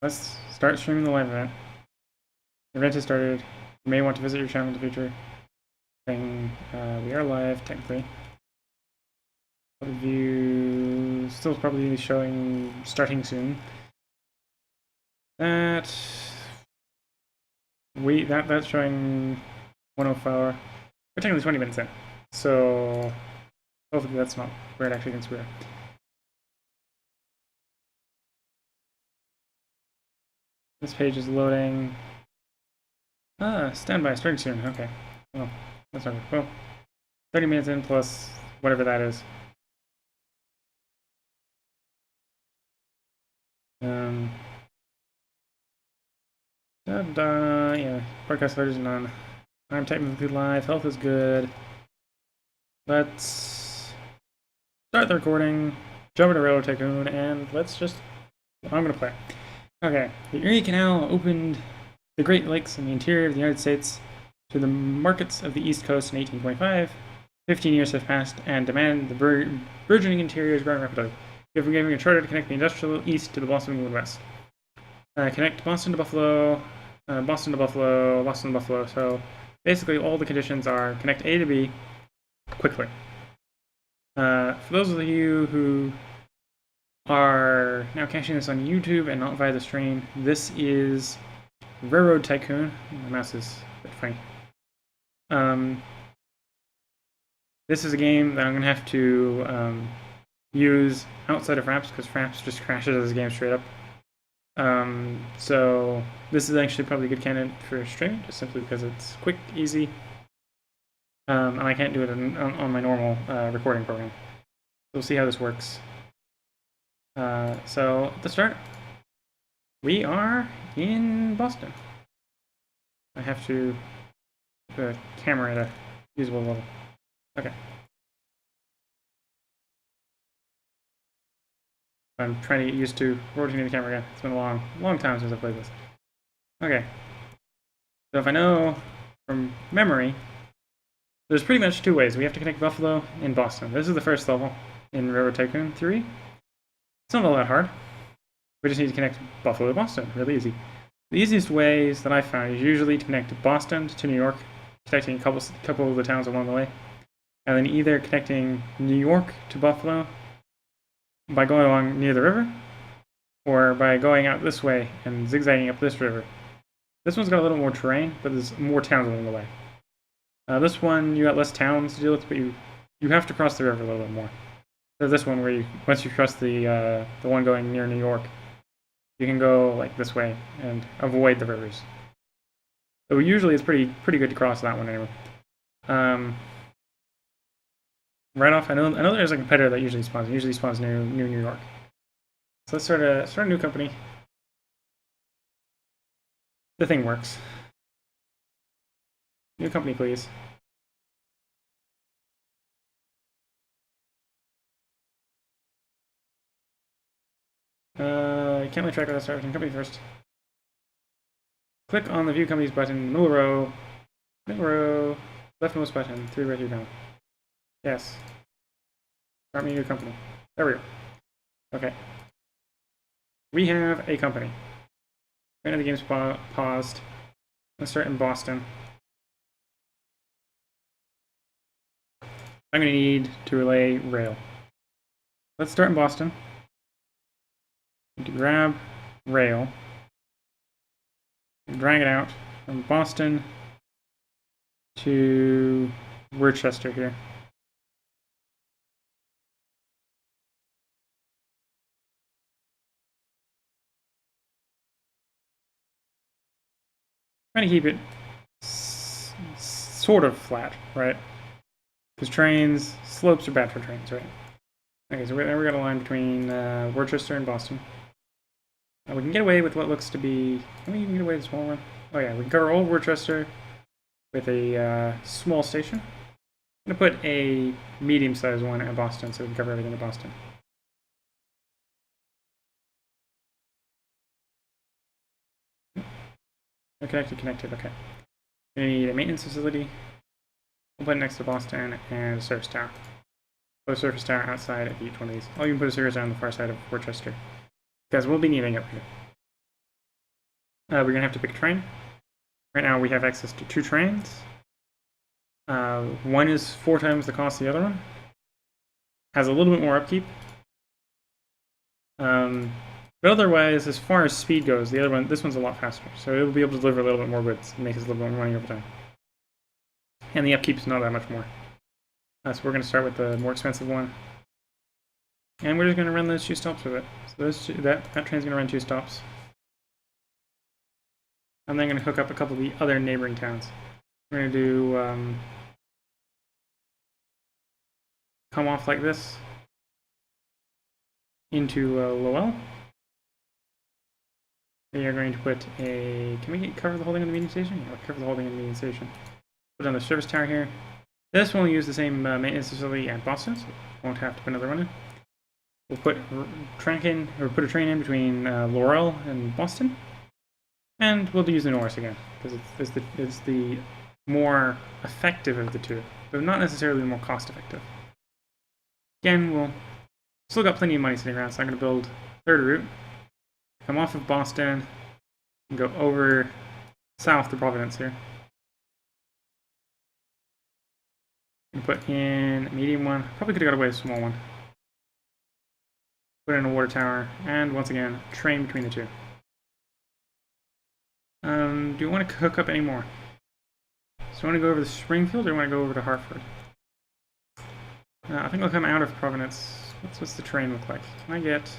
let's start streaming the live event. The event has started. You may want to visit your channel in the future. We are live, technically. View still probably showing starting soon. That's showing 104. We're technically 20 minutes in, so hopefully that's not where it actually thinks we are. This page is loading. Standby, starting soon. Okay. Well, that's not good. Well, 30 minutes in plus whatever that is. Yeah, broadcast version on. I'm technically live. Health is good. Let's start the recording. Jump into Railroad Tycoon, and let's just. I'm gonna play. Okay, the Erie Canal opened the Great Lakes in the interior of the United States to the markets of the East Coast in 1825. 15 years have passed, and demand the burgeoning interior is growing rapidly. We have been giving a charter to connect the industrial East to the Boston and West. Connect Boston to Buffalo, Boston to Buffalo, Boston to Buffalo. So basically all the conditions are connect A to B quickly. For those of you who are now catching this on YouTube and not via the stream, this is Railroad Tycoon. My mouse is a bit funny. This is a game that I'm going to have to use outside of Fraps because Fraps just crashes as a game straight up. So this is actually probably a good candidate for streaming, just simply because it's quick, easy, and I can't do it on my normal recording program. We'll see how this works. So at the start, we are in Boston. I have to put the camera at a usable level. Okay. I'm trying to get used to rotating the camera again. It's been a long time since I've played this. Okay. So if I know from memory, there's pretty much two ways. We have to connect Buffalo and Boston. This is the first level in Railroad Tycoon 3. It's not all that hard. We just need to connect Buffalo to Boston. Really easy. The easiest ways that I found is usually to connect Boston to New York, connecting a couple of the towns along the way, and then either connecting New York to Buffalo by going along near the river, or by going out this way and zigzagging up this river. This one's got a little more terrain, but there's more towns along the way. This one, you got less towns to deal with, but you have to cross the river a little bit more. So this one, where once you cross the one going near New York, you can go like this way and avoid the rivers. So usually it's pretty good to cross that one anyway. Right off, I know there's a competitor that usually spawns. It usually spawns near New York. So let's start a new company. The thing works. New company, please. You can't really track without starting company first. Click on the View Companies button, middle row, leftmost button, 3 right here down. Yes. Start me a new company. There we go. Okay. We have a company. Right now the game's paused. Let's start in Boston. I'm going to need to relay rail. Let's start in Boston. To grab rail. Drag it out from Boston to Worcester here. Trying to keep it sort of flat, right? Because slopes are bad for trains, right? Okay, so we got a line between Worcester and Boston. We can get away with what looks to be. Can we even get away with a small one? Oh yeah, we can cover all Worcester with a small station. I'm going to put a medium-sized one at Boston so we can cover everything at Boston. Connected, okay. We need a maintenance facility. We'll put it next to Boston and a service tower. Put a service tower outside of each one of these. Oh, you can put a service tower on the far side of Worcester, because we'll be needing it later. we're going to have to pick a train. Right now we have access to 2 trains. One is 4 times the cost of the other one. Has a little bit more upkeep. But otherwise, as far as speed goes, the other one, this one's a lot faster. So it'll be able to deliver a little bit more goods and make us a little bit more money over time. And the upkeep's not that much more. So we're going to start with the more expensive one. And we're just going to run those 2 stops with it. So that train's going to run 2 stops. I'm then going to hook up a couple of the other neighboring towns. We're going to do come off like this into Lowell. We are going to put a... Can we cover the holding of the meeting station? Yeah, we'll cover the holding of the meeting station. Put on the service tower here. This one will use the same maintenance facility at Boston, so we won't have to put another one in. We'll put put a train in between Laurel and Boston. And we'll use the Norris again, because it's the more effective of the 2, but not necessarily the more cost effective. Again, we'll still got plenty of money sitting around, so I'm going to build a 3rd route. Come off of Boston and go over south to Providence here. And put in a medium one. Probably could have got away with a small one. Put in a water tower, and once again, train between the 2. Do you want to hook up any more? So you want to go over to Springfield, or do you want to go over to Hartford? I think I'll come out of Providence. What's the train look like? Can I get...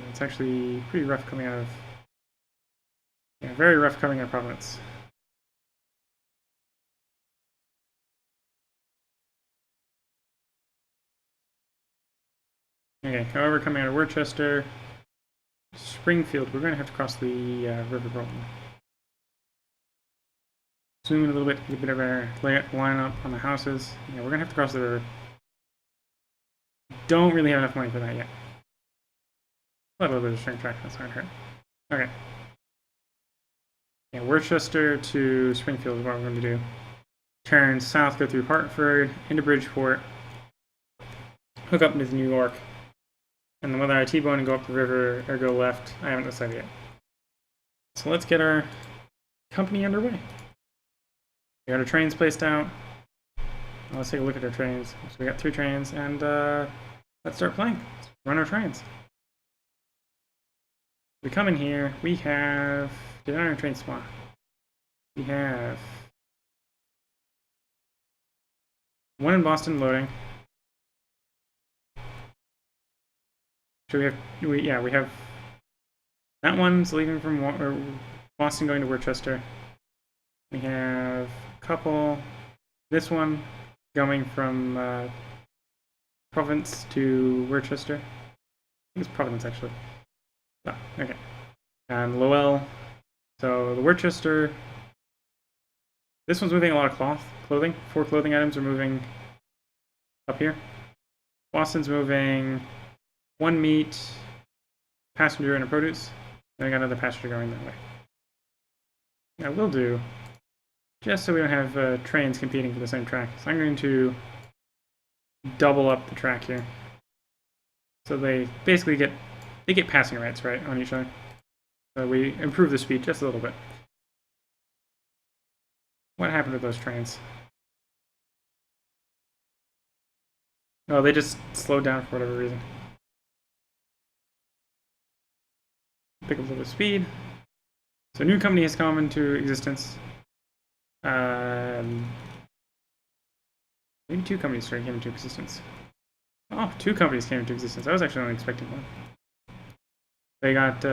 It's actually pretty rough coming out of... Yeah, very rough coming out of Providence. Okay, however, coming out of Worcester, Springfield, we're going to have to cross the river probably. Zoom in a little bit to get a bit of our line up on the houses. Yeah, we're going to have to cross the river. Don't really have enough money for that yet. A little bit of string track, that's not hurt. Okay. Yeah, Worcester to Springfield is what we're going to do. Turn south, go through Hartford, into Bridgeport, hook up into New York. And then whether I T-bone and go up the river or go left, I haven't decided yet. So let's get our company underway. We got our trains placed out. Now let's take a look at our trains. So we got 3 trains, and let's start playing. Let's run our trains. We come in here, we have... Did our train spawn? We have... 1 in Boston loading. So we have that one's leaving from Boston going to Worcester. We have a couple. This one going from Providence to Worcester. I think it's Providence actually. Oh, okay. And Lowell. So the Worcester. This one's moving a lot of clothing. 4 clothing items are moving up here. Boston's moving 1 meat, passenger, and a produce. Then I got another passenger going that way. I will do, just so we don't have trains competing for the same track. So I'm going to double up the track here. So they basically get passing rights, right, on each other. So we improve the speed just a little bit. What happened to those trains? Oh, they just slowed down for whatever reason. Pick up a little bit of speed. So a new company has come into existence. Maybe 2 companies came into existence. Oh, 2 companies came into existence. I was actually only expecting 1. They got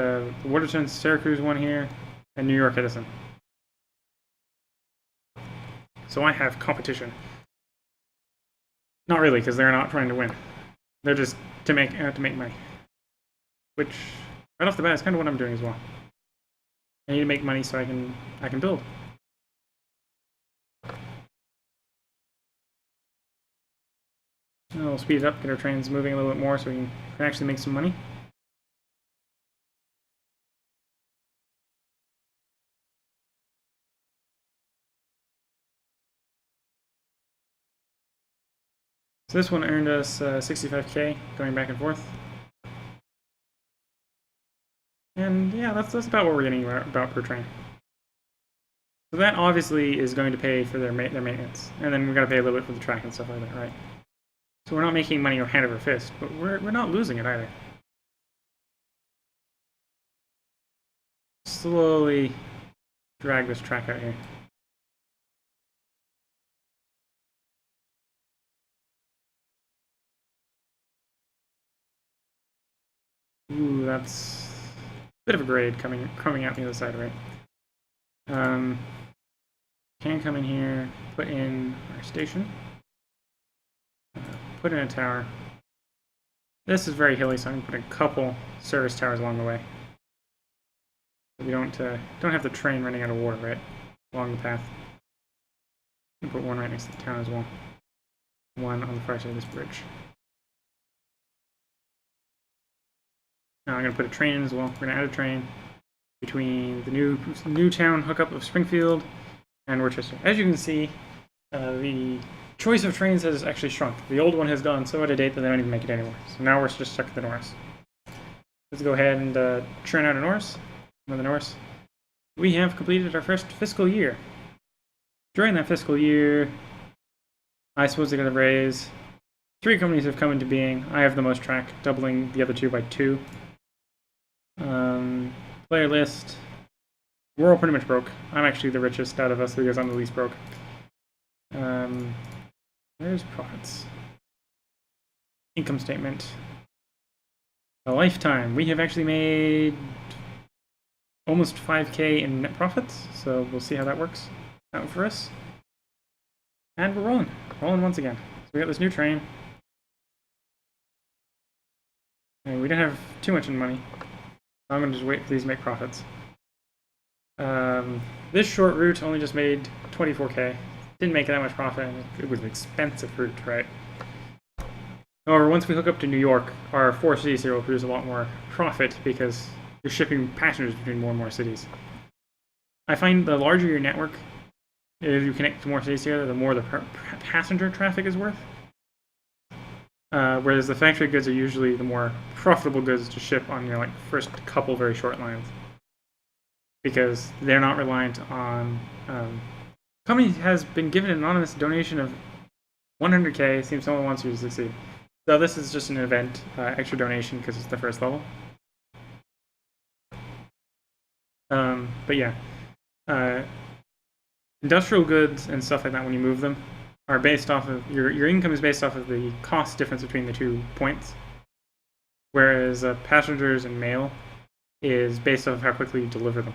Waterton, Syracuse one here, and New York Edison. So I have competition. Not really, because they're not trying to win. They're just to make money. Which, right off the bat, is kind of what I'm doing as well. I need to make money so I can build. We'll speed it up, get our trains moving a little bit more so we can actually make some money. So this one earned us 65k going back and forth. yeah, that's about what we're getting about per train. So that obviously is going to pay for their maintenance, and then we're going to pay a little bit for the track and stuff like that, right? So we're not making money hand over fist, but we're not losing it either. Slowly drag this track out here. Ooh, that's a bit of a grade coming out the other side, right? Can come in here, put in our station, put in a tower. This is very hilly, so I'm going to put a couple service towers along the way. So we don't have the train running out of water, right, along the path. And put one right next to the town as well. One on the far side of this bridge. Now I'm going to put a train in as well. We're going to add a train between the new town hookup of Springfield and Worcester. As you can see, the choice of trains has actually shrunk. The old one has gone so out of date that they don't even make it anymore. So now we're just stuck at the Norris. Let's go ahead and churn out a Norris. Another Norris. We have completed our first fiscal year. During that fiscal year, I suppose they got a raise. 3 companies have come into being. I have the most track, doubling the other 2 by 2. Player list. We're all pretty much broke. I'm actually the richest out of us because I'm the least broke. There's profits. Income statement. A lifetime. We have actually made almost 5K in net profits, so we'll see how that works out for us. And we're rolling. Rolling once again. So we got this new train. And we don't have too much in money. I'm going to just wait for these to make profits. This short route only just made 24K. Didn't make that much profit, and it was an expensive route, right? However, once we hook up to New York, our 4 cities here will produce a lot more profit because you're shipping passengers between more and more cities. I find the larger your network, if you connect to more cities together, the more the passenger traffic is worth. Whereas the factory goods are usually the more profitable goods to ship on your first couple very short lines, because they're not reliant on. Company has been given an anonymous donation of 100K. Seems someone wants you to succeed. So this is just an event, extra donation because it's the first level. But yeah, industrial goods and stuff like that, when you move them, are based off of your income is based off of the cost difference between the 2 points, whereas passengers and mail is based off of how quickly you deliver them,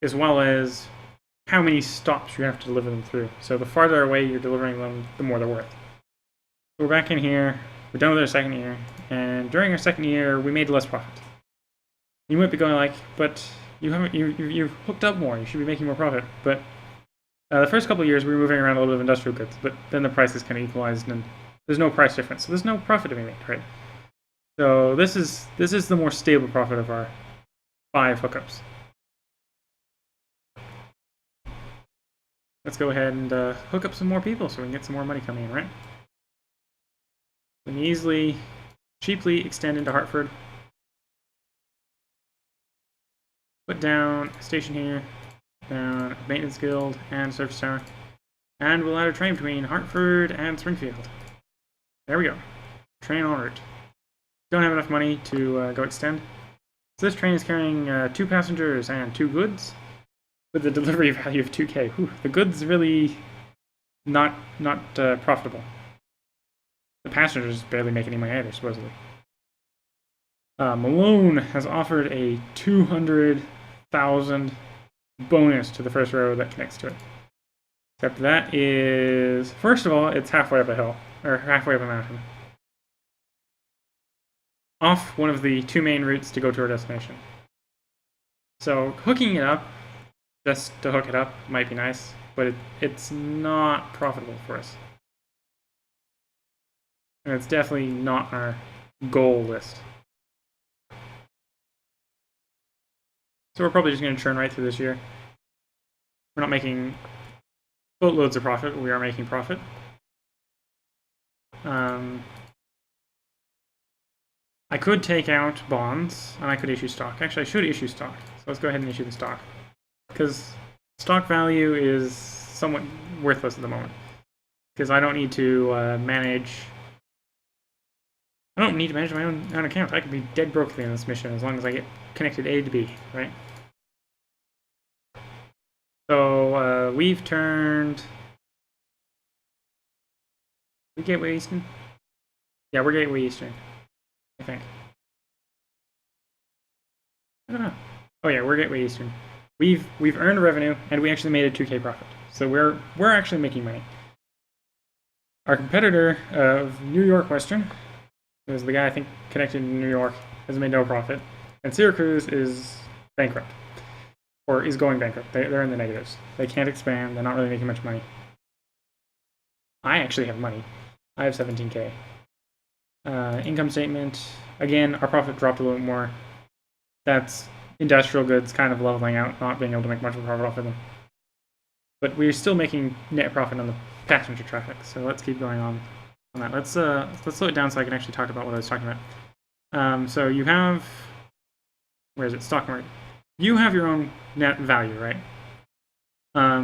as well as how many stops you have to deliver them through. So the farther away you're delivering them, the more they're worth. We're back in here. We're done with our second year, and during our second year, we made less profit. You might be going but you've hooked up more. You should be making more profit. But the first couple of years, we were moving around a little bit of industrial goods, but then the prices kind of equalized, and there's no price difference, so there's no profit to be made, right? So this is the more stable profit of our 5 hookups. Let's go ahead and hook up some more people so we can get some more money coming in, right? We can easily, cheaply extend into Hartford. Put down a station here, down a maintenance guild and service tower, and we'll add a train between Hartford and Springfield. There we go. Train en route. Don't have enough money to go extend. So this train is carrying 2 passengers and 2 goods, with a delivery value of 2K. Whew, the goods really not profitable. The passengers barely make any money either, supposedly. Malone has offered a 200,000 bonus to the first railroad that connects to it. Except that is, first of all, it's halfway up a hill, or halfway up a mountain. Off one of the 2 main routes to go to our destination. So hooking it up, just to hook it up, might be nice, but it's not profitable for us. And it's definitely not our goal list. So we're probably just going to churn right through this year. We're not making boatloads of profit, but we are making profit. I I could take out bonds, and I could issue stock. Actually, I should issue stock. So let's go ahead and issue the stock. Because stock value is somewhat worthless at the moment. Because I don't need to manage... I don't need to manage my own account. I could be dead broke at the end of this mission as long as I get connected A to B, right? So, we've turned... We Gateway Eastern? Yeah, we're Gateway Eastern, I think. I don't know. Oh yeah, we're Gateway Eastern. We've earned revenue, and we actually made a 2K profit. So we're actually making money. Our competitor of New York Western, who's the guy I think connected in New York, has made no profit. And Syracuse is bankrupt. Or is going bankrupt. They're in the negatives. They can't expand, they're not really making much money. I actually have money. I have 17K. Income statement. Again, our profit dropped a little bit more. That's industrial goods kind of leveling out, not being able to make much of a profit off of them. But we're still making net profit on the passenger traffic, so let's keep going on that. Let's slow it down so I can actually talk about what I was talking about. So you have... Where is it? Stock market. You have your own net value, right?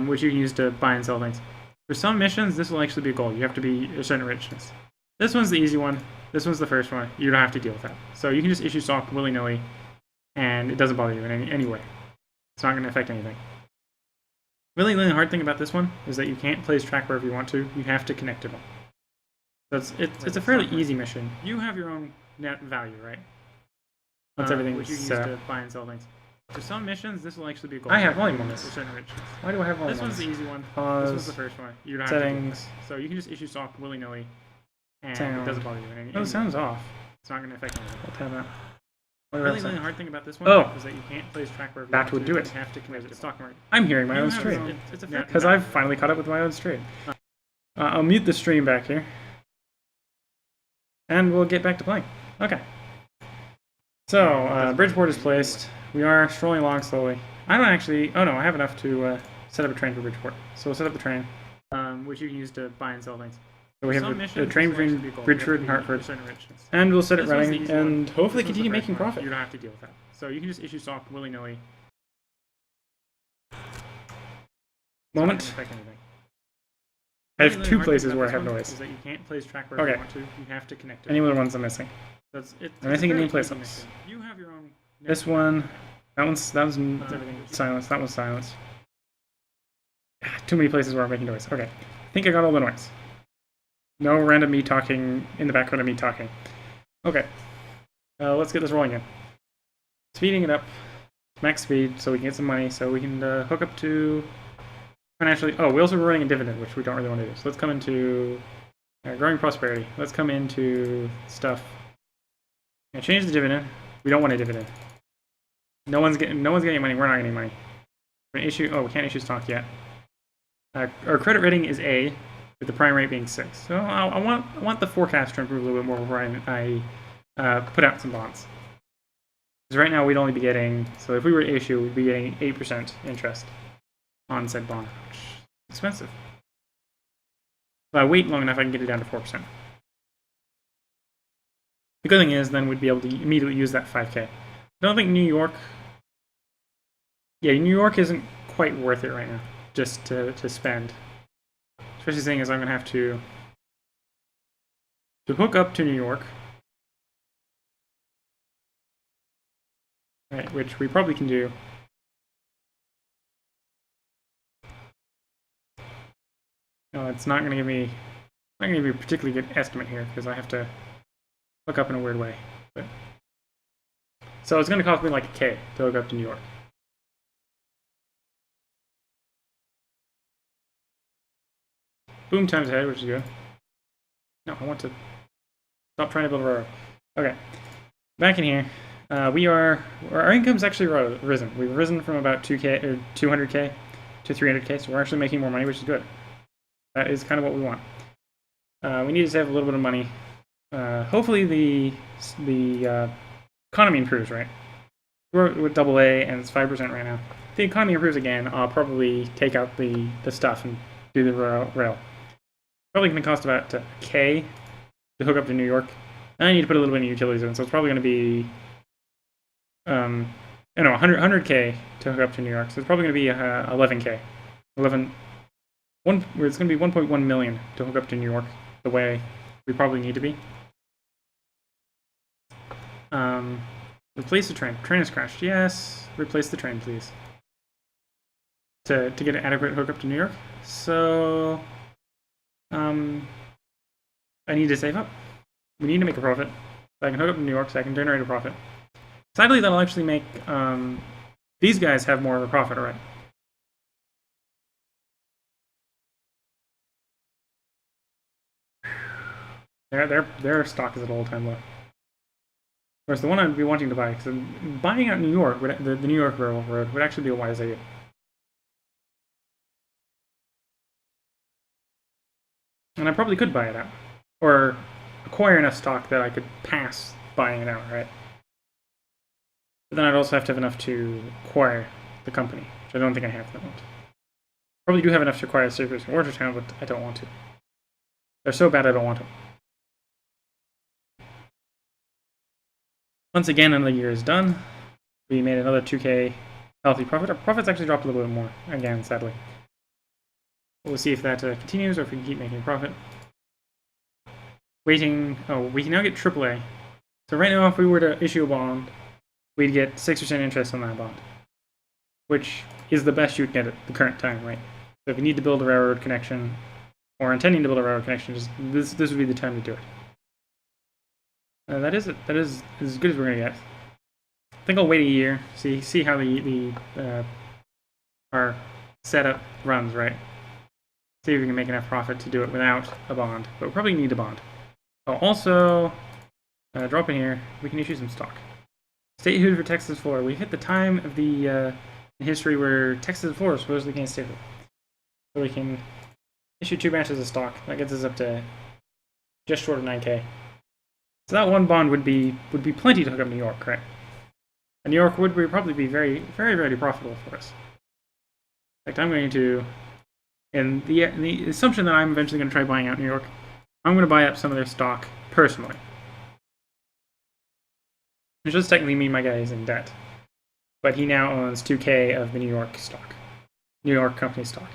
Which you can use to buy and sell things. For some missions, this will actually be a goal. You have to be a certain richness. This one's the easy one. This one's the first one. You don't have to deal with that. So you can just issue stock willy-nilly, and it doesn't bother you in any way. It's not going to affect anything. Really, the hard thing about this one is that you can't place track wherever you want to. You have to connect to them. So it's a fairly easy mission. You have your own net value, right? Once everything which you can use to buy and sell things. For some missions, this will actually be a goal. I have volume on this. Why do I have volume on this? This one's the easy one. Pause. This one's the first one. You don't have settings. So you can just issue stock willy-nilly, and it doesn't bother you in any way. Oh, sounds off. It's not going to affect anything. Let's have that. Really, the hard thing about this one is that you can't place track wherever you want to. That would do it. You have to connect to stock market. I'm hearing my own stream. Because I've finally caught up with my own stream. I'll mute the stream back here. And we'll get back to playing. Okay. So, Bridgeport is placed. We are strolling along slowly. I don't actually... Oh no, I have enough to set up a train for Bridgeport. So we'll set up the train, which you can use to buy and sell things. So we have a train between Bridgeport and Hartford. And we'll set it running and hopefully continue making profit. You don't have to deal with that. So you can just issue stock willy-nilly. Moment. I have two places where I have noise. You can't place track wherever you want to. You have to connect it. Any other ones I'm missing? I'm missing a new place. You have your own. This one. That was silence. That was silence. Too many places where I'm making noise. Okay. I think I got all the noise. No random me talking in the background of me talking. Okay. Let's get this rolling again. Speeding it up. Max speed so we can get some money so we can hook up to financially. Oh, we also were running a dividend, which we don't really want to do. So let's come into growing prosperity. Let's come into stuff. Change the dividend. We don't want a dividend. No one's getting money. We're not getting money. We're gonna issue. Oh, we can't issue stock yet. Our credit rating is A, with the prime rate being 6. So I want the forecast to improve a little bit more before I put out some bonds. Because right now we'd only be getting. So if we were to issue, we'd be getting 8% interest on said bond, which is expensive. If I wait long enough, I can get it down to 4%. The good thing is, then we'd be able to immediately use that 5K. I don't think New York... Yeah, New York isn't quite worth it right now, just to spend. Especially seeing as I'm going to have to hook up to New York. Right, which we probably can do. No, it's not going to give me a particularly good estimate here, because I have to hook up in a weird way. But so it's going to cost me like a K to hook up to New York. Boom times ahead, which is good. No, I want to stop trying to build a railroad. Okay, back in here, our income's actually risen. We've risen from about 2K or 200K to 300K, so we're actually making more money, which is good. That is kind of what we want. We need to save a little bit of money. Hopefully the economy improves, right? We're with AA and it's 5% right now. If the economy improves again, I'll probably take out the stuff and do the rail. Probably going to cost about K to hook up to New York. And I need to put a little bit of utilities in, so it's probably going to be, I don't know, 100K to hook up to New York. So it's probably going to be 11K. It's going to be 1.1 million to hook up to New York the way we probably need to be. Replace the train. Train has crashed. Yes. Replace the train, please. To get an adequate hookup to New York. So, I need to save up. We need to make a profit. So I can hook up to New York, so I can generate a profit. Sadly, that'll actually make these guys have more of a profit already. Their stock is at all-time low. Whereas the one I'd be wanting to buy, because buying out New York, the New York Railroad, would actually be a wise idea. And I probably could buy it out. Or acquire enough stock that I could pass buying it out, right? But then I'd also have to have enough to acquire the company, which I don't think I have at the moment. Probably do have enough to acquire Syracuse and Watertown, but I don't want to. They're so bad I don't want to. Once again, another year is done. We made another 2K healthy profit. Our profits actually dropped a little bit more, again, sadly. We'll see if that continues or if we can keep making a profit. Waiting. Oh, we can now get AAA. So right now, if we were to issue a bond, we'd get 6% interest on that bond, which is the best you can get at the current time, right? So if you need to build a railroad connection, or intending to build a railroad connection, this would be the time to do it. That is as good as we're gonna get. I think I'll wait a year, see how our setup runs, right? See if we can make enough profit to do it without a bond, but we probably need a bond. Oh, also, drop in here, we can issue some stock. Statehood for Texas Florida. We've hit the time of the in history where Texas and Florida supposedly gain statehood. So we can issue 2 batches of stock. That gets us up to just short of 9K. So that one bond would be plenty to hook up New York, right? And New York would probably be very, very, very profitable for us. In fact, I'm going to, and the assumption that I'm eventually going to try buying out New York, I'm going to buy up some of their stock personally. Which does technically mean my guy is in debt. But he now owns 2K of the New York stock. New York company stock.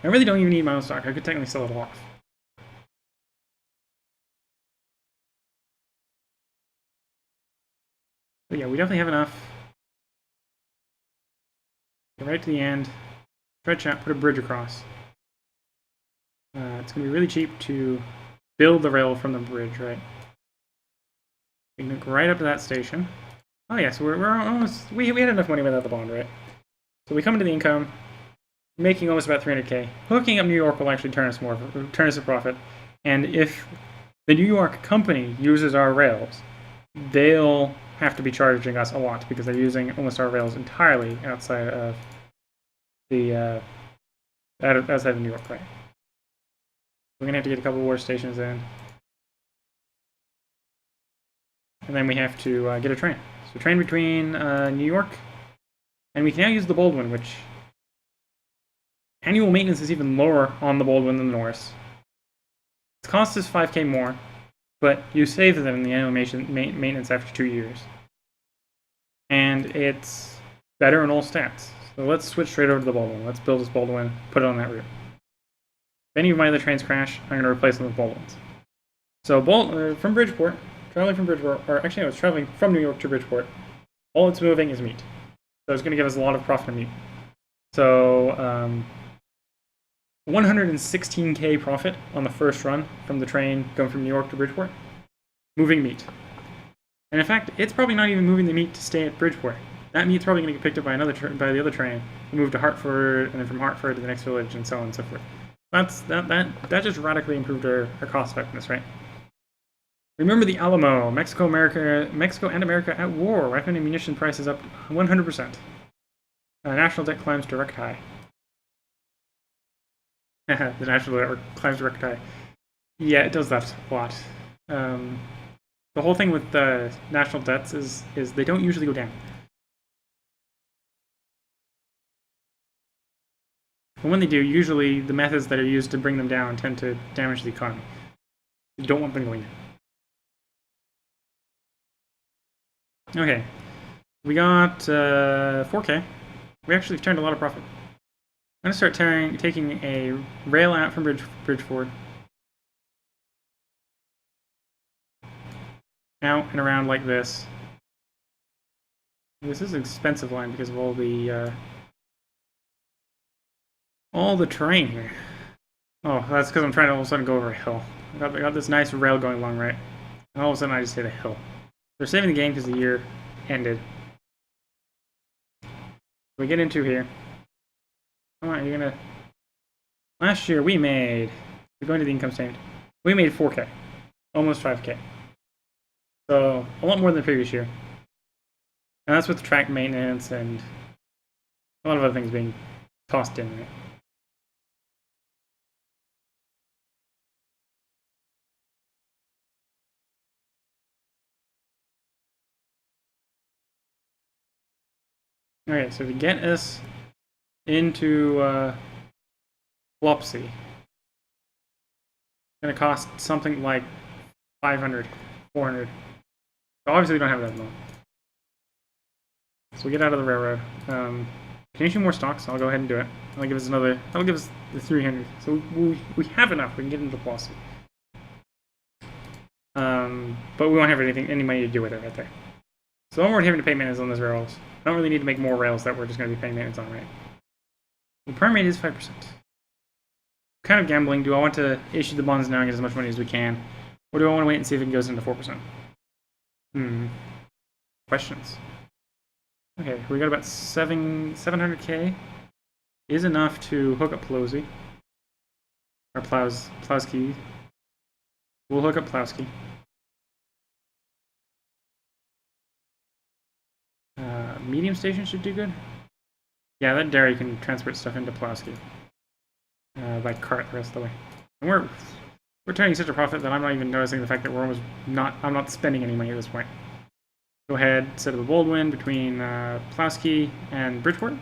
I really don't even need my own stock. I could technically sell it all off. But yeah, we definitely have enough. Get right to the end. Stretch out, put a bridge across. It's going to be really cheap to build the rail from the bridge, right? We can go right up to that station. Oh yeah, so we're almost, we had enough money without the bond, right? So we come into the income, making almost about 300K. Hooking up New York will actually turn us a profit. And if the New York company uses our rails, they'll have to be charging us a lot because they're using almost our rails entirely outside of the outside of New York, right? We're gonna have to get a couple more stations in, and then we have to get a train. So train between New York, and we can now use the Baldwin, which annual maintenance is even lower on the Baldwin than the Norris. It costs us 5K more, but you save them in the annual maintenance after 2 years. And it's better in all stats. So let's switch straight over to the Baldwin. Let's build this Baldwin, put it on that route. If any of my other trains crash, I'm going to replace them with Baldwins. So from Bridgeport, traveling from Bridgeport, or actually I was traveling from New York to Bridgeport, all it's moving is meat. So it's going to give us a lot of profit in meat. So 116K profit on the first run from the train going from New York to Bridgeport, moving meat. And in fact, it's probably not even moving the meat to stay at Bridgeport. That meat's probably going to get picked up by the other train, and move to Hartford, and then from Hartford to the next village, and so on and so forth. That just radically improved our cost effectiveness, right? Remember the Alamo, Mexico and America at war. Weapon and munition prices up 100%. National debt climbs to record high. The national debt climbs to record high. Yeah, it does that a lot. The whole thing with national debts is they don't usually go down. And when they do, usually the methods that are used to bring them down tend to damage the economy. You don't want them going down. Okay. We got 4K. We actually turned a lot of profit. I'm going to start taking a rail out from Bridgeford. Out and around like this. This is an expensive line because of all the terrain here. Oh, that's because I'm trying to all of a sudden go over a hill. I got this nice rail going along, right? And all of a sudden I just hit a hill. They're saving the game because the year ended. We get into here. Come on, you're gonna... Last year we're going to the income statement. We made 4K. Almost 5K. So, a lot more than the previous year. And that's with the track maintenance and a lot of other things being tossed in, right? Okay, so to get us into Flopsy, it's going to cost something like 500, 400. So obviously we don't have that at the moment. So we get out of the railroad. Can you issue more stocks? I'll go ahead and do it. That'll give us the 300. So we have enough. We can get into the Flopsy. But we won't have any money to do with it right there. So when we're having to pay maintenance on those rails, I don't really need to make more rails that we're just going to be paying maintenance on, right? The prime rate is 5%. Kind of gambling. Do I want to issue the bonds now and get as much money as we can? Or do I want to wait and see if it goes into 4%? Questions. Okay, we got about 700k. Is enough to hook up Pelosi. Or Plowski. We'll hook up Plowski. Medium station should do good. Yeah, that dairy can transport stuff into Plowski by cart the rest of the way. And we're turning such a profit that I'm not even noticing the fact that I'm not spending any money at this point. Go ahead, set up a Baldwin between Plowski and Bridgeport.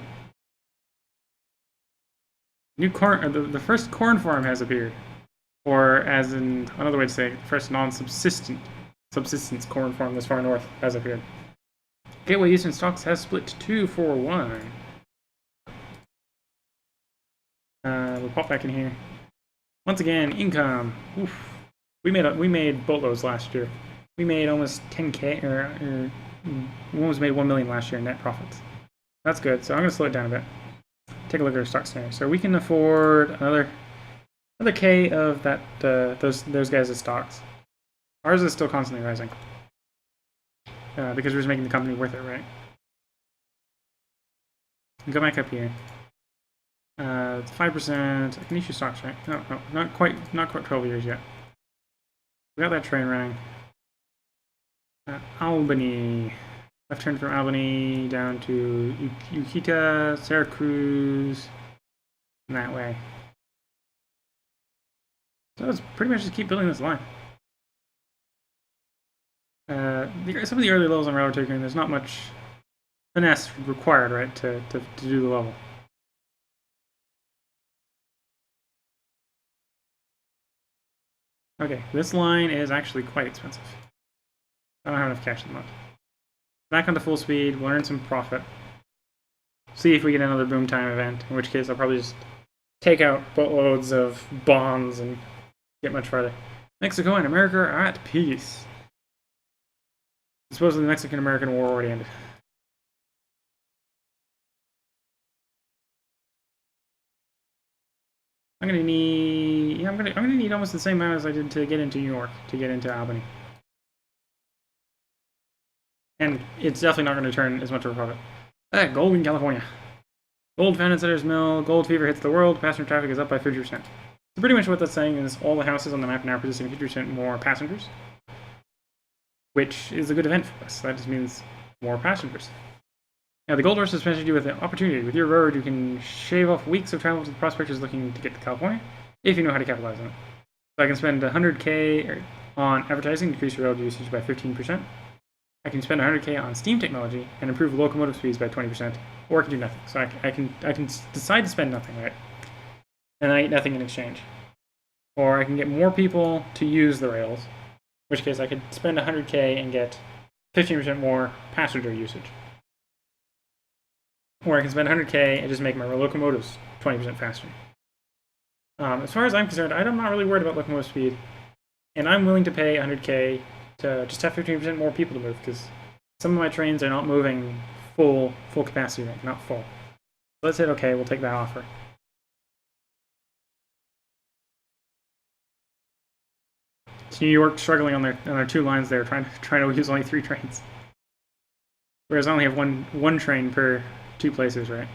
New corn, the first corn farm has appeared, or as in another way to say, the first non-subsistence corn farm this far north has appeared. Gateway Eastern stocks has split 2-4-1. We'll pop back in here. Once again, income. Oof. We made boatloads last year. We made almost 10k, we almost made 1 million last year in net profits. That's good. So I'm going to slow it down a bit. Take a look at our stock scenario. So we can afford another K of that those guys' stocks. Ours is still constantly rising because we're just making the company worth it, right? Go back up here. It's 5%. I can issue stocks, right? No, not quite 12 years yet. We got that train running. Albany. Left turn from Albany down to Ukiah, Syracuse, and that way. So let's pretty much just keep building this line. Some of the early levels on Railroad Tycoon, there's not much finesse required, right, to do the level. Okay, this line is actually quite expensive. I don't have enough cash at the moment. Back onto full speed, we'll earn some profit. See if we get another boom time event, in which case I'll probably just take out boatloads of bonds and get much farther. Mexico and America are at peace. Supposedly the Mexican-American War already ended. I'm gonna need almost the same amount as I did to get into New York, to get into Albany. And it's definitely not going to turn as much of a profit. Gold in California. Gold found at Sutter's Mill. Gold fever hits the world. Passenger traffic is up by 50%. So pretty much what that's saying is all the houses on the map now are producing 50% more passengers, which is a good event for us. That just means more passengers. Now, the Gold Rush has presented you with an opportunity. With your road, you can shave off weeks of travel to the prospectors looking to get to California, if you know how to capitalize on it. So I can spend 100k on advertising, decrease your road usage by 15%. I can spend 100k on steam technology and improve locomotive speeds by 20%, or I can do nothing. So I can decide to spend nothing, right? and I get nothing in exchange. Or I can get more people to use the rails, in which case I could spend 100k and get 15% more passenger usage. Or I can spend 100k and just make my locomotives 20% faster. As far as I'm concerned, I'm not really worried about locomotive speed, and I'm willing to pay 100k to just have 15% more people to move, because some of my trains are not moving full capacity right, not full. So let's hit okay, we'll take that offer. It's New York struggling on their 2 lines there, trying to use only 3 trains. Whereas I only have one train per 2 places, right?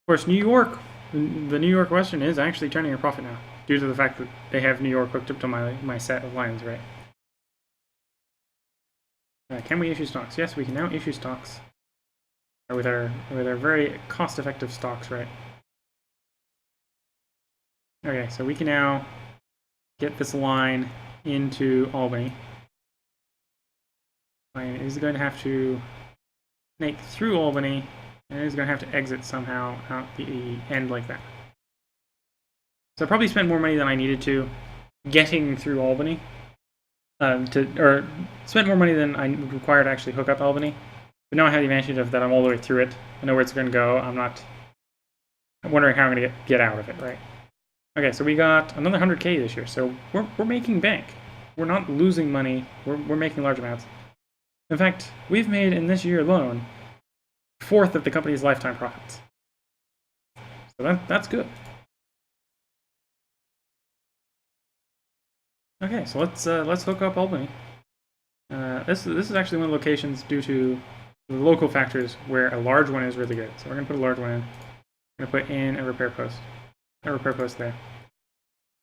Of course, New York, the New York Western is actually turning a profit now, due to the fact that they have New York hooked up to my set of lines, right? Can we issue stocks? Yes, we can now issue stocks with our very cost-effective stocks, right? Okay, so we can now get this line into Albany. It is going to have to snake through Albany, and it is going to have to exit somehow out the end like that. So I probably spent more money than I needed to getting through Albany, or spent more money than I required to actually hook up Albany. But now I have the advantage of that I'm all the way through it. I know where it's going to go. I'm wondering how I'm going to get out of it, right? Okay, so we got another 100k this year, so we're making bank. We're not losing money. We're making large amounts. In fact, we've made in this year alone 1/4 of the company's lifetime profits. So that's good. Okay, so let's hook up Albany. This is actually one of the locations due to the local factors where a large one is really good. So we're gonna put a large one in. We're gonna put in a repair post. A repair post there.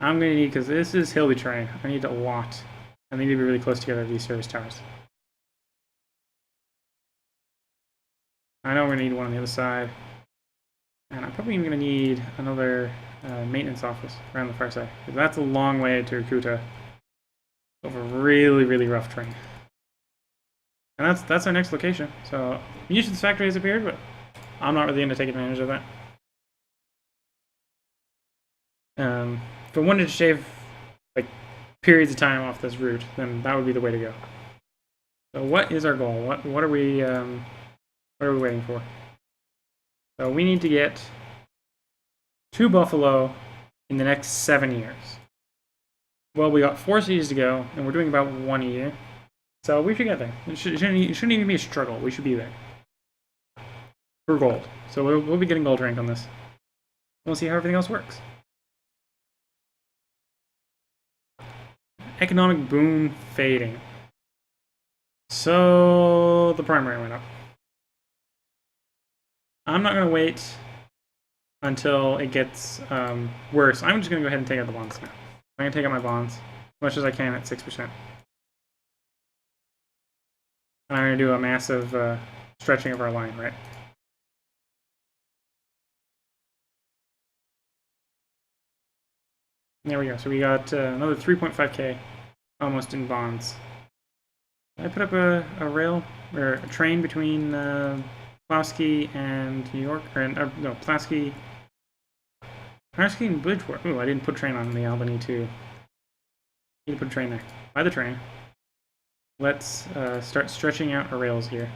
I'm gonna need, because this is hilly terrain, I need a lot. I need to be really close together to these service towers. I know we're gonna need one on the other side. And I'm probably even gonna need another maintenance office around the far side, because that's a long way to Rakuta over really, really rough terrain. And that's our next location. So Munitions Factory has appeared, but I'm not really going to take advantage of that. If I wanted to shave like periods of time off this route, then that would be the way to go. So what is our goal? What are we waiting for? So we need to get 2 Buffalo in the next 7 years. Well, we got 4 cities to go, and we're doing about 1 a year. So we should get there. It shouldn't even be a struggle. We should be there. For gold. So we'll be getting gold rank on this. We'll see how everything else works. Economic boom fading. So the primary went up. I'm not going to wait until it gets worse. I'm just going to go ahead and take out the bonds now. I'm going to take out my bonds as much as I can at 6%. And I'm going to do a massive stretching of our line, right? There we go. So we got another 3.5k almost in bonds. I put up a rail or a train between Pulaski and New York, or no, Pulaski and Bridgeport. Ooh, I didn't put train on the Albany too. Need to put a train there. By the train. Let's start stretching out our rails here.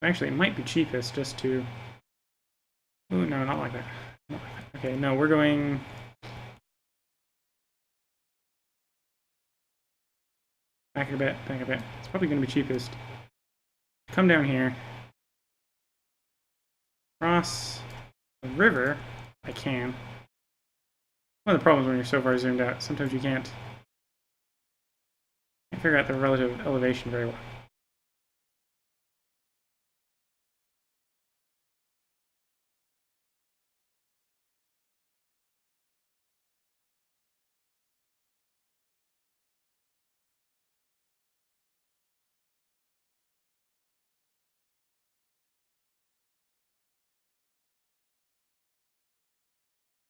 Actually, it might be cheapest just to... Ooh, no, not like that. Not like that. Okay, no, we're going... Back a bit, back a bit. It's probably going to be cheapest. Come down here. Cross the river, I can. One of the problems when you're so far zoomed out, sometimes you can't figure out the relative elevation very well.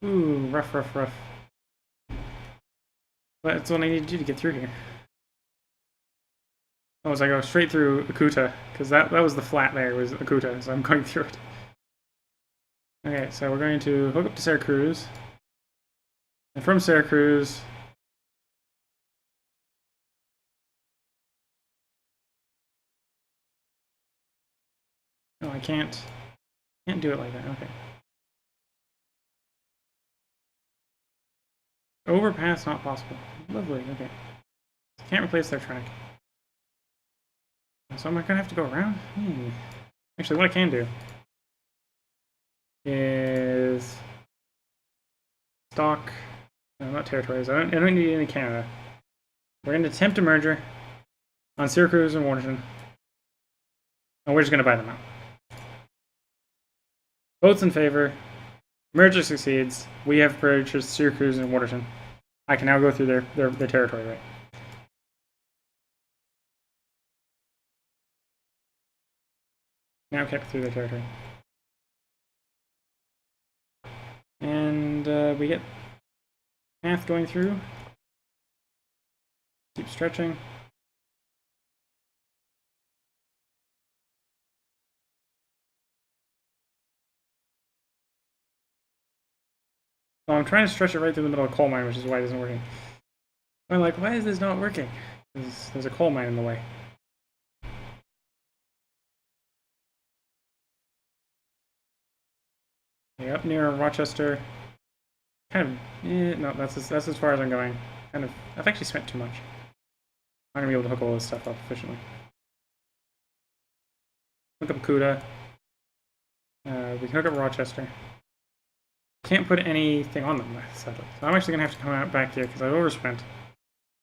Ooh, rough, rough, rough. But that's what I need to do to get through here. Oh, so I go straight through Akuta, because that was the flat there, was Akuta, so I'm going through it. Okay, so we're going to hook up to Syracuse. And from Syracuse... No, I can't do it like that, okay. Overpass not possible. Lovely, okay. Can't replace their track. So am I gonna have to go around? Actually, what I can do is stock, no, not territories. I don't need any Canada. We're gonna attempt a merger on Syracuse and Washington, and we're just gonna buy them out. Votes in favor. Merger succeeds. We have purchased Syracuse and Waterton. I can now go through their territory, right? Now kept through their territory. And we get path going through. Keep stretching. So I'm trying to stretch it right through the middle of a coal mine, which is why it isn't working. I'm like, why is this not working? There's a coal mine in the way. Okay, up near Rochester. Kind of, no, that's as far as I'm going. Kind of, I've actually spent too much. I'm not gonna be able to hook all this stuff up efficiently. Hook up Cuda. We can hook up Rochester. Can't put anything on them, sadly. So I'm actually gonna have to come out back here because I've overspent.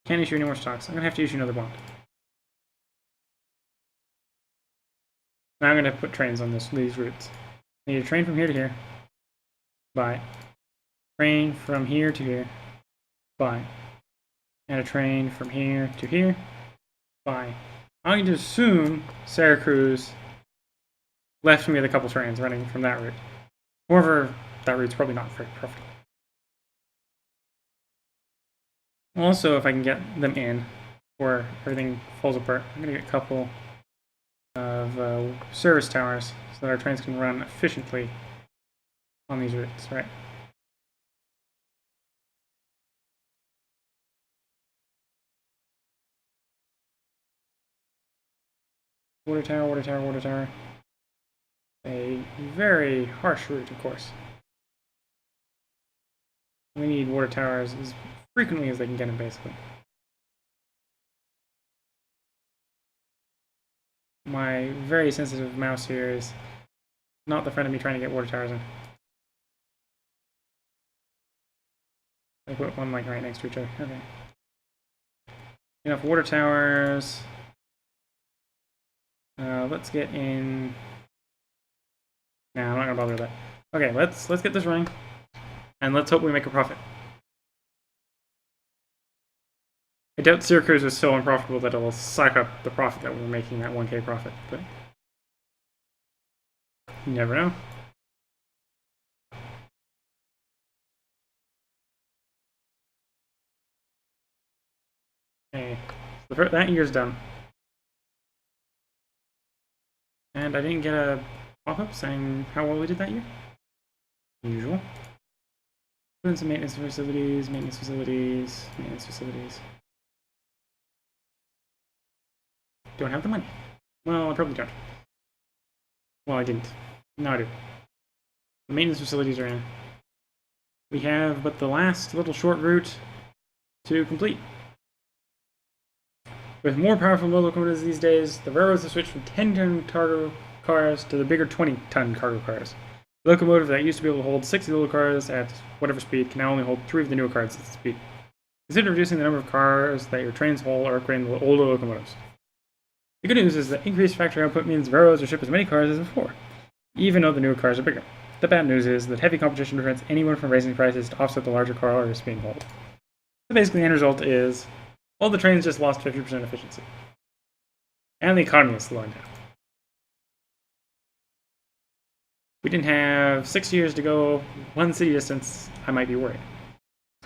Can't issue any more stocks. I'm gonna have to issue another bond. Now I'm gonna put trains on these routes. I need a train from here to here. Buy. Train from here to here. Buy. And a train from here to here. Buy. I'm going to assume Syracuse left me with a couple trains running from that route. However, that route's probably not very profitable. Also, if I can get them in before everything falls apart, I'm going to get a couple of service towers so that our trains can run efficiently on these routes, right? Water tower, water tower, water tower. A very harsh route, of course. We need water towers as frequently as they can get them, basically. My very sensitive mouse here is not the friend of me trying to get water towers in. I put one like right next to each other. Okay. Enough water towers. Let's get in. Nah, I'm not gonna bother with that. Okay, let's get this running, and let's hope we make a profit. I doubt Syracuse is so unprofitable that it will suck up the profit that we're making, that 1K profit, but you never know. Okay, so that year's done. And I didn't get a pop-up saying how well we did that year. Usual. Doing some maintenance facilities, maintenance facilities, maintenance facilities. Don't have the money. Well, I probably don't. Well, I didn't. Now I do. The maintenance facilities are in. We have but the last little short route to complete. With more powerful locomotives these days, the railroads have switched from 10-ton cargo cars to the bigger 20-ton cargo cars. The locomotive that used to be able to hold 6 of the little cars at whatever speed can now only hold 3 of the newer cars at the speed. Consider reducing the number of cars that your trains haul or upgrading the older locomotives. The good news is that increased factory output means railroads will ship as many cars as before, even though the newer cars are bigger. The bad news is that heavy competition prevents anyone from raising prices to offset the larger cars being hauled. So basically, the end result is all the trains just lost 50% efficiency. And the economy is slowing down. we didn't have 6 years to go 1 city distance, I might be worried.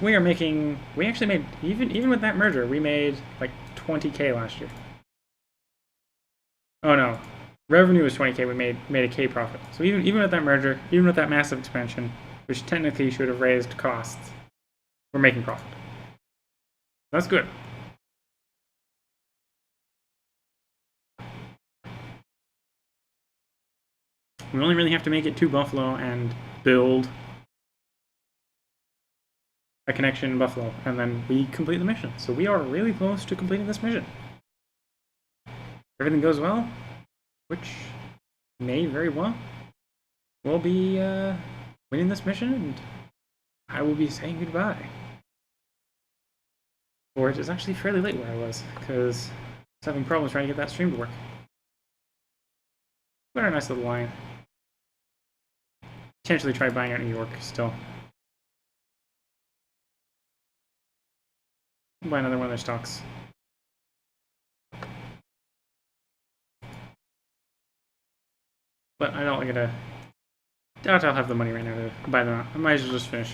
We actually made, even with that merger, we made like 20K last year. Oh no, revenue was 20K, we made a K profit. So even with that merger, even with that massive expansion, which technically should have raised costs, we're making profit. That's good. We only really have to make it to Buffalo and build a connection in Buffalo, and then we complete the mission. So we are really close to completing this mission. Everything goes well, which may very well, we'll be winning this mission, and I will be saying goodbye. Or it is actually fairly late where I was, because I was having problems trying to get that stream to work. What a nice little line. Potentially try buying out New York still. Buy another one of their stocks. But I don't like to. Doubt I'll have the money right now to buy them out. I might as well just finish.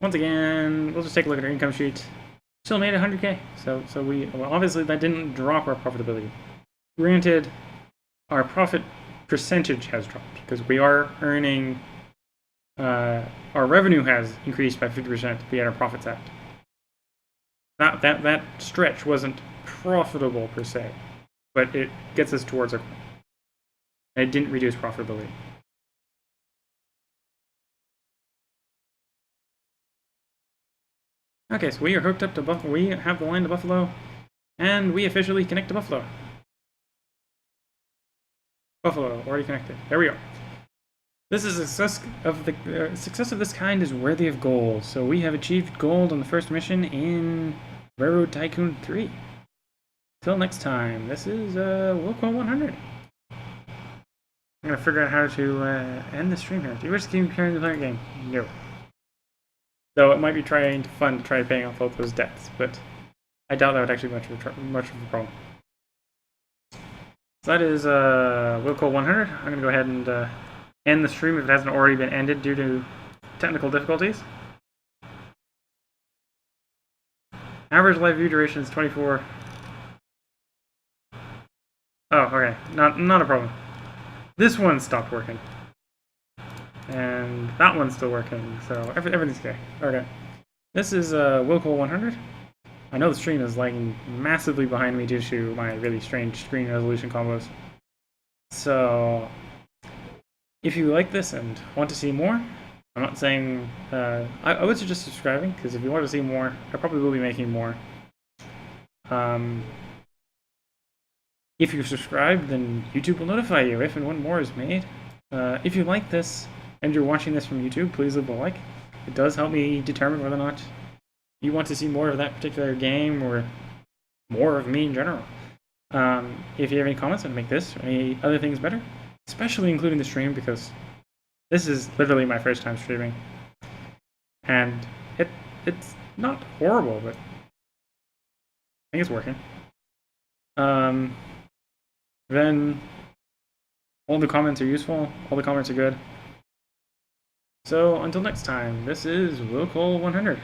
Once again, we'll just take a look at our income sheet. Still made 100K. So well, obviously that didn't drop our profitability. Granted, our profit percentage has dropped because we are earning. Our revenue has increased by 50%, but yet our profits haven't. That stretch wasn't profitable per se, but it gets us towards our goal. And it didn't reduce profitability. Okay, so we are hooked up to Buffalo. We have the line to Buffalo, and we officially connect to Buffalo. Buffalo, already connected. There we are. This is a success of this kind is worthy of gold. So we have achieved gold on the first mission in Railroad Tycoon 3. Till next time, this is Willcol100. I'm gonna figure out how to end the stream here. Do you wish to keep carrying the player game? No. Though it might be fun to try paying off all those debts, but I doubt that would actually be much of a problem. So that is Willcol100. I'm gonna go ahead and end the stream if it hasn't already been ended due to technical difficulties. Average live view duration is 24. Oh, okay. Not a problem. This one stopped working. And that one's still working, so everything's okay. Okay. This is Willcol100. I know the stream is lagging massively behind me due to my really strange screen resolution combos. So, if you like this and want to see more, I'm not saying... I would suggest subscribing, because if you want to see more, I probably will be making more. If you subscribe, then YouTube will notify you if and when more is made. If you like this, and you're watching this from YouTube, please leave a like. It does help me determine whether or not you want to see more of that particular game, or more of me in general. If you have any comments on how to make this or any other things better, especially including the stream, because this is literally my first time streaming. And it's not horrible, but I think it's working. Then all the comments are useful, all the comments are good. So until next time, this is Willcol100.